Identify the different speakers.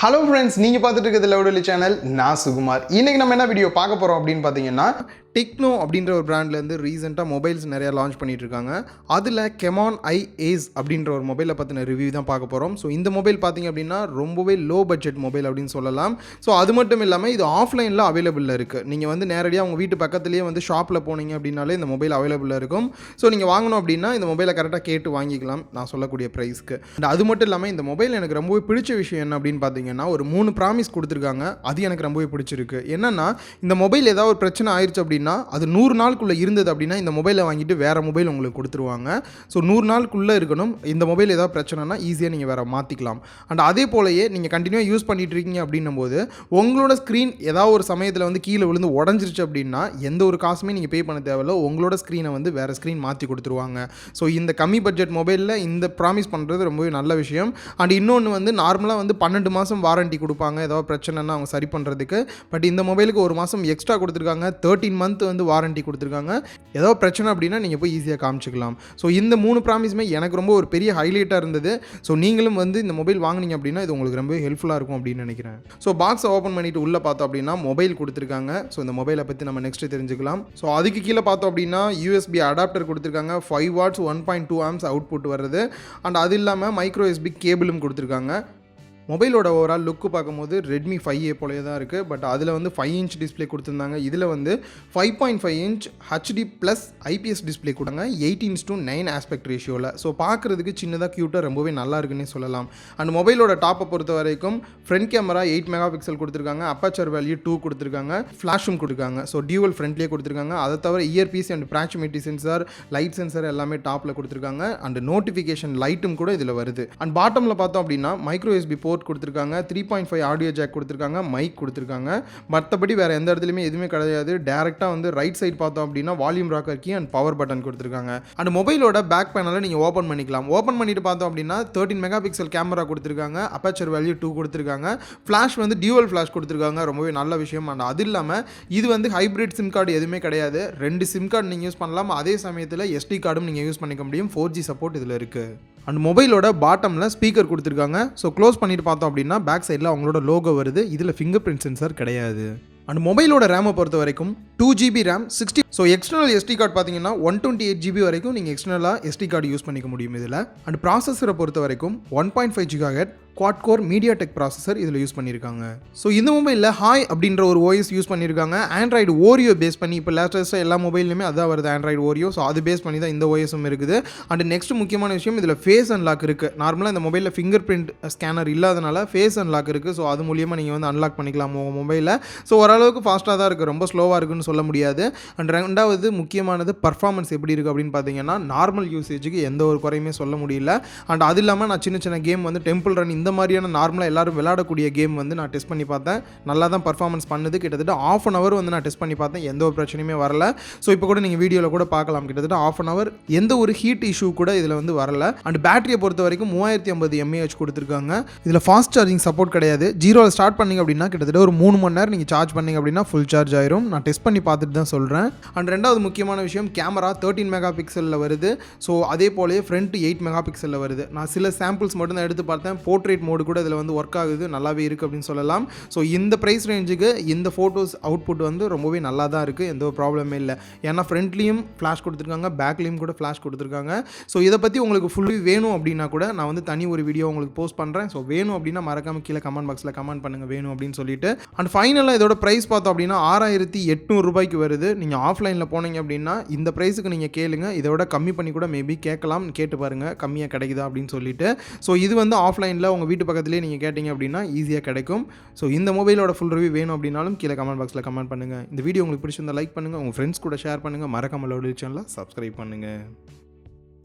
Speaker 1: Hello friends, நீங்கள் பார்த்துட்டு இருக்கிறது லவுடலி சேனல். நான் சுகுமார். இன்றைக்கி நம்ம என்ன வீடியோ பார்க்க போகிறோம் அப்படின்னு பார்த்தீங்கன்னா, டெக்னோ அப்படின்ற ஒரு பிராண்ட்லேருந்து ரீசெண்டாக மொபைல்ஸ் நிறையா லான்ச் பண்ணிட்டு இருக்காங்க. அதில் கெமான் ஐ ஏஸ் அப்படின்ற ஒரு மொபைலை பற்றின ரிவ்யூ தான் பார்க்க போகிறோம். ஸோ இந்த மொபைல் பார்த்திங்க அப்படின்னா ரொம்பவே லோ பட்ஜெட் மொபைல் அப்படின்னு சொல்லலாம். ஸோ அது மட்டும் இல்லாமல் இது ஆஃப்லைனில் அவைலபிளில் இருக்குது. நீங்கள் வந்து நேரடியாக உங்கள் வீட்டு பக்கத்துலேயே வந்து ஷாப்பில் போனீங்க அப்படின்னாலே இந்த மொபைல் அவைலபிளில் இருக்கும். ஸோ நீங்கள் வாங்கணும் அப்படின்னா இந்த மொபைலை கரெக்டாக கேட்டு வாங்கிக்கலாம் நான் சொல்லக்கூடிய ப்ரைஸ்க்கு. அண்ட் அது மட்டும் இல்லாமல் இந்த மொபைல் எனக்கு ரொம்பவே பிடிச்ச விஷயம் என்ன அப்படின்னு பார்த்தீங்கன்னா, ஒரு 3 ப்ராமிஸ் கொடுத்துருக்காங்க. அது எனக்கு ரொம்பவே பிடிச்சிருக்கு. என்னென்னா, இந்த மொபைல் ஏதாவது ஒரு பிரச்சனை ஆயிடுச்சு அப்படின்னா, அது 100 நாளுக்குள்ளே இருந்தது அப்படின்னா இந்த மொபைலை வாங்கிட்டு வேறு மொபைல் உங்களுக்கு கொடுத்துருவாங்க. ஸோ 100 நாளுக்குள்ளே இருக்கணும். இந்த மொபைல் ஏதாவது பிரச்சனைனா ஈஸியாக நீங்கள் வேறு மாற்றிக்கலாம். அண்ட் அதே போலயே நீங்கள் கண்டினியூவாக யூஸ் பண்ணிட்டு இருக்கீங்க அப்படின்னும் போது உங்களோட ஸ்க்ரீன் ஏதாவது ஒரு சமயத்தில் வந்து கீழே விழுந்து உடஞ்சிருச்சு அப்படின்னா எந்த ஒரு காசுமே நீங்கள் பே பண்ண தேவையில்ல. உங்களோட ஸ்க்ரீனை வந்து வேறு ஸ்க்ரீன் மாற்றி கொடுத்துருவாங்க. ஸோ இந்த கம்மி பட்ஜெட் மொபைலில் இந்த ப்ராமிஸ் பண்ணுறது ரொம்பவே நல்ல விஷயம். அண்ட் இன்னொன்று வந்து நார்மலாக வந்து 12 மாதம் வாரண்டி கொடுப்பாங்க ஏதாவது பிரச்சனைனா அவங்க சரி பண்ணுறதுக்கு. பட் இந்த மொபைலுக்கு ஒரு மாதம் எக்ஸ்ட்ரா கொடுத்துருக்காங்க. 13 மந்த் வந்து வாரண்டி கொடுத்துருக்காங்க. ஏதாவது பிரச்சனை அப்படின்னா நீங்கள் போய் ஈஸியாக காமிச்சிக்கலாம். ஸோ இந்த 3 ப்ராமிஸுமே எனக்கு ரொம்ப ஒரு பெரிய ஹைலைட்டாக இருந்தது. ஸோ நீங்களும் வந்து இந்த மொபைல் வாங்கினீங்க அப்படின்னா இது உங்களுக்கு ரொம்ப ஹெல்ப்ஃபுல்லாக இருக்கும் அப்படின்னு நினைக்கிறேன். ஸோ பாக்ஸை ஓப்பன் பண்ணிவிட்டு உள்ளே பார்த்தோம் அப்படின்னா மொபைல் கொடுத்துருக்காங்க. ஸோ இந்த மொபைலை பற்றி நம்ம நெக்ஸ்ட்டு தெரிஞ்சுக்கலாம். ஸோ அதுக்கு கீழே பார்த்தோம் அப்படின்னா USB அடாப்டர் கொடுத்துருக்காங்க. 5 வாட்ஸ் 1.2 ஆம்ஸ் அவுட்புட் வருது. அண்ட் அது இல்லாமல் மைக்ரோ USB கேபிளும் கொடுத்துருக்காங்க. மொபைலோட ஓவரால் லுக்கு பார்க்கும்போது ரெட்மி 5A போலே தான் இருக்குது. பட் அதில் வந்து 5 இன்ச் டிஸ்பிளே கொடுத்துருந்தாங்க. இதில் வந்து 5.5 inch HD plus IPS display கொடுங்க 18:9 ஆஸ்பெக்ட் ரேஷியோவில். ஸோ பார்க்குறதுக்கு சின்னதாக க்யூட்டாக ரொம்பவே நல்லா இருக்குன்னே சொல்லலாம். அண்ட் மொபைலோட டாப்பை பொறுத்த வரைக்கும் ஃப்ரண்ட் கேமரா 8 மெகா பிக்சல் கொடுத்துருக்காங்க. அப்பச்சர் வேல்யூ 2 கொடுத்துருக்காங்க. ஃப்ளாஷும் கொடுத்துருக்காங்க. ஸோ டியூவல் ஃப்ரண்ட்லேயே கொடுத்துருக்காங்க. அதை தவிர earpiece and proximity sensor, light sensor எல்லாமே டாப்பில் கொடுத்துருக்காங்க. அண்ட் நோட்டிஃபிகேஷன் லைட்டும் கூட இதில் வருது. அண்ட் பாட்டமில் பார்த்தோம் அப்படின்னா மைக்ரோ USB போர்ட் கொடுத்துருக்காங்க. 3.5 ஆடியோ ஜாக் கொடுத்துருக்காங்க. மைக் கொடுத்துருக்காங்க. மற்றபடி வேறு எந்த இடத்துலையுமே எதுவுமே கிடையாது. டேரெக்டாக வந்து ரைட் சைட் பார்த்தோம் அப்படின்னா volume rocker key and power button கொடுத்துருக்காங்க. அண்ட் மொபைலோட பேக் பேனலை நீங்கள் ஓப்பன் பண்ணிக்கலாம். ஓப்பன் பண்ணிட்டு பார்த்தோம் அப்படின்னா 13 மெகா பிக்சல் கேமரா கொடுத்துருக்காங்க. அப்பச்சர் வேல்யூ 2 கொடுத்துருக்காங்க. ஃப்ளாஷ் வந்து டியூவல் ஃப்ளாஷ் கொடுத்துருக்காங்க. ரொம்பவே நல்ல விஷயம். அண்ட் அது இல்லாமல் இது வந்து ஹைப்ரிட் சிம் கார்டு எதுவுமே கிடையாது. 2 சிம் கார்டு நீங்கள் யூஸ் பண்ணலாம். அதே சமயத்தில் SD கார்டும் நீங்கள் யூஸ் பண்ணிக்க முடியும். 4G சப்போர்ட் இதில் இருக்குது. அண்ட் மொபைலோட பாட்டமில் ஸ்பீக்கர் கொடுத்துருக்காங்க. ஸோ க்ளோஸ் பண்ணிட்டு பார்த்தோம் அப்படின்னா பேக் சைடில் அவங்களோட லோகோ வருது. இதில் ஃபிங்கர் பிரிண்ட் சென்சார் கிடையாது. அண்ட் மொபைலோட ரேமை பொறுத்த வரைக்கும் 2GB RAM 60. So external SD card பார்த்தீங்கன்னா 128GB வரைக்கும் நீங்கள் எக்ஸ்டர்னலாக SD கார்டு யூஸ் பண்ணிக்க முடியும் இதில். அண்ட் ப்ராசஸரை பொறுத்த வரைக்கும் 1.5 GHz quad core MediaTek processor இதில் யூஸ் பண்ணியிருக்காங்க. ஸோ இந்த மொபைலில் ஹாய் அப்படின்ற ஒரு OS யூஸ் பண்ணியிருக்காங்க. ஆண்ட்ராய்டு ஓரியோ பேஸ் பண்ணி இப்போ லேட்டஸ்ட்டாக எல்லா மொபைலுமே அதான் வருது ஆண்ட்ராய்டு ஓரியோ. ஸோ அது பேஸ் பண்ணி தான் இந்த OSம் இருக்குது. அண்ட் நெக்ஸ்ட் முக்கியமான விஷயம் இதில் ஃபேஸ் அன்லாக் இருக்குது. நார்மலாக இந்த மொபைலில் ஃபிங்கர் பிரிண்ட் ஸ்கேனர் இல்லாதனால ஃபேஸ் அன்லாக் இருக்குது. ஸோ அது மூலியமாக நீங்கள் வந்து அன்லாக் பண்ணிக்கலாம் உங்கள் மொபைலில். ஸோ ஓரளவுக்கு ஃபாஸ்ட்டாக தான் இருக்குது. ரொம்ப ஸ்லோவாக இருக்குன்னு சொல்ல முடியாது. அண்ட் ரெண்டாவது முக்கியமானது பர்ஃபார்மன்ஸ் எப்படி இருக்குது அப்படின்னு பார்த்தீங்கன்னா நார்மல் யூசேஜுக்கு எந்த ஒரு குறையுமே சொல்ல முடியல. அண்ட் அது இல்லாமல் நான் சின்ன சின்ன கேம் வந்து டெம்பிள் ரன் இந்த மாதிரியான நார்மலாக எல்லாரும் விளையாடக்கூடிய கேம் வந்து நான் டெஸ்ட் பண்ணி பார்த்தேன். நல்லா தான் பர்ஃபார்மன்ஸ் பண்ணுது. கிட்டத்தட்ட ½ hour வந்து நான் டெஸ்ட் பண்ணி பார்த்தேன். எந்த ஒரு பிரச்சனையுமே வரல. ஸோ இப்போ கூட நீங்கள் வீடியோவில் கூட பார்க்கலாம். கிட்டத்தட்ட ½ hour எந்த ஒரு ஹீட் இஷ்யூ கூட இதில் வந்து வரல. அண்ட் பேட்டரியை பொறுத்த வரைக்கும் 3050 mAh கொடுத்துருக்காங்க. இதில் ஃபாஸ்ட் சார்ஜிங் சப்போர்ட் கிடையாது. 0ல் ஸ்டார்ட் பண்ணிங்க அப்படின்னா கிட்டத்தட்ட ஒரு 3 மணி நேரம் நீங்கள் சார்ஜ் பண்ணிங்க அப்படின்னா ஃபுல் சார்ஜ் ஆயிரும். நான் டெஸ்ட் பண்ணி பார்த்துட்டு தான் சொல்கிறேன். அண்ட் ரெண்டாவது முக்கியமான விஷயம் கேமரா 13 மெகா பிக்சலில் வருது. ஸோ அதே போலயே ஃப்ரண்ட் 8 மெகா பிக்சலில் வருது. நான் சில சாம்பிள்ஸ் மட்டும் தான் எடுத்து பார்த்தேன். போர்ட்ரேட் மோடு கூட இதில் வந்து ஒர்க் ஆகுது. நல்லாவே இருக்குது அப்படின்னு சொல்லலாம். ஸோ இந்த ப்ரைஸ் ரேஞ்சுக்கு இந்த ஃபோட்டோஸ் அவுட்புட் வந்து ரொம்பவே நல்லா தான் இருக்குது. எந்த ஒரு ப்ராப்ளமே இல்லை. ஏன்னா ஃப்ரண்ட்லேயும் ஃப்ளாஷ் கொடுத்துருக்காங்க. பேக்லேயும் கூட ஃப்ளாஷ் கொடுத்துருக்காங்க. ஸோ இதை பற்றி உங்களுக்கு ஃபுல்லி வேணும் அப்படின்னா கூட நான் வந்து தனி ஒரு வீடியோ உங்களுக்கு போஸ்ட் பண்ணுறேன். ஸோ வேணும் அப்படின்னா மறக்காமல் கீழே கமெண்ட் பாக்ஸில் கமெண்ட் பண்ணுங்கள் வேணும் அப்படின்னு சொல்லிட்டு. அண்ட் ஃபைனலாக இதோட ப்ரைஸ் பார்த்தோம் அப்படின்னா 6800 ரூபாய்க்கு வருது. நீங்கள் ஆஃப்லைனில் போனீங்க அப்படின்னா இந்த ப்ரைஸுக்கு நீங்கள் கேளுங்க. இதோட கம்மி பண்ணி கூட மேபி கேட்கலாம். கேட்டு பாருங்கள் கம்மியாக கிடைக்குதா அப்படின்னு சொல்லிட்டு. ஸோ இது வந்து ஆஃப்லைனில் உங்கள் வீட்டு பக்கத்துலேயே நீங்கள் கேட்டிங்க அப்படின்னா ஈஸியாக கிடைக்கும். ஸோ இந்த மொபைலோட ஃபுல் ரிவ்யூ வேணும் அப்படின்னாலும் கீழே கமெண்ட் பாக்ஸில் கமெண்ட் பண்ணுங்கள். இந்த வீடியோ உங்களுக்கு பிடிச்சிருந்தா லைக் பண்ணுங்கள். உங்கள் ஃப்ரெண்ட்ஸ் கூட ஷேர் பண்ணுங்கள். மறக்காமல் லவுடலி சேனலை சப்ஸ்கிரைப் பண்ணுங்கள்.